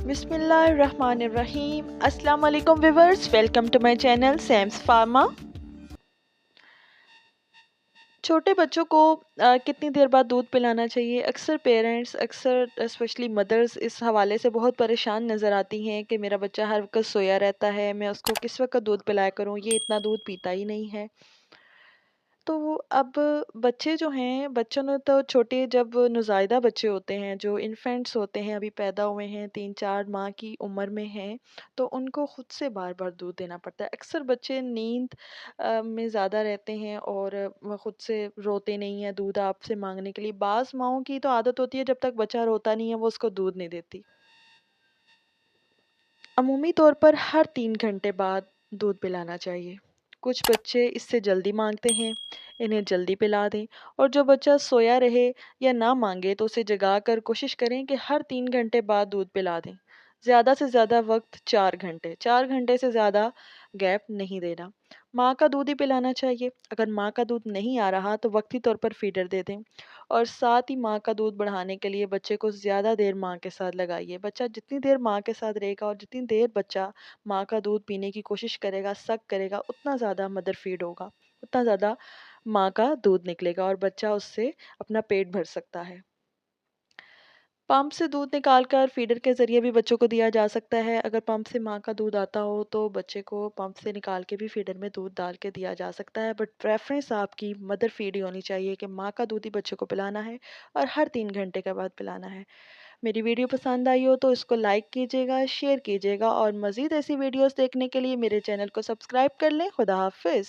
بسم اللہ الرحمن الرحیم۔ السلام علیکم viewers, welcome to my channel سیمس فارما۔ چھوٹے بچوں کو کتنی دیر بعد دودھ پلانا چاہیے؟ اکثر پیرنٹس، اسپیشلی مدرز اس حوالے سے بہت پریشان نظر آتی ہیں کہ میرا بچہ ہر وقت سویا رہتا ہے، میں اس کو کس وقت دودھ پلایا کروں، یہ اتنا دودھ پیتا ہی نہیں ہے۔ تو اب بچے جو ہیں، بچوں نے تو چھوٹے جب نوزائیدہ بچے ہوتے ہیں، جو انفینٹس ہوتے ہیں، ابھی پیدا ہوئے ہیں، 3-4 ماہ کی عمر میں ہیں، تو ان کو خود سے بار بار دودھ دینا پڑتا ہے۔ اکثر بچے نیند میں زیادہ رہتے ہیں اور وہ خود سے روتے نہیں ہیں دودھ آپ سے مانگنے کے لیے۔ بعض ماؤں کی تو عادت ہوتی ہے جب تک بچہ روتا نہیں ہے وہ اس کو دودھ نہیں دیتی۔ عمومی طور پر ہر 3 گھنٹے بعد دودھ پلانا چاہیے۔ کچھ بچے اس سے جلدی مانگتے ہیں، انہیں جلدی پلا دیں، اور جو بچہ سویا رہے یا نہ مانگے تو اسے جگا کر کوشش کریں کہ ہر 3 گھنٹے بعد دودھ پلا دیں۔ زیادہ سے زیادہ وقت 4 گھنٹے، 4 گھنٹے سے زیادہ گیپ نہیں دینا۔ ماں کا دودھ ہی پلانا چاہیے۔ اگر ماں کا دودھ نہیں آ رہا تو وقتی طور پر فیڈر دے دیں، اور ساتھ ہی ماں کا دودھ بڑھانے کے لیے بچے کو زیادہ دیر ماں کے ساتھ لگائیے۔ بچہ جتنی دیر ماں کے ساتھ رہے گا اور جتنی دیر بچہ ماں کا دودھ پینے کی کوشش کرے گا، سک کرے گا، اتنا زیادہ مدر فیڈ ہوگا، اتنا زیادہ ماں کا دودھ نکلے گا اور بچہ اس سے اپنا پیٹ بھر سکتا ہے۔ پمپ سے دودھ نکال کر فیڈر کے ذریعے بھی بچوں کو دیا جا سکتا ہے۔ اگر پمپ سے ماں کا دودھ آتا ہو تو بچے کو پمپ سے نکال کے بھی فیڈر میں دودھ ڈال کے دیا جا سکتا ہے، بٹ پریفرنس آپ کی مدر فیڈ ہی ہونی چاہیے کہ ماں کا دودھ ہی بچے کو پلانا ہے اور ہر 3 گھنٹے کے بعد پلانا ہے۔ میری ویڈیو پسند آئی ہو تو اس کو لائک کیجیے گا، شیئر کیجیے گا، اور مزید ایسی ویڈیوز دیکھنے کے لیے میرے چینل کو سبسکرائب کر لیں۔ خدا حافظ۔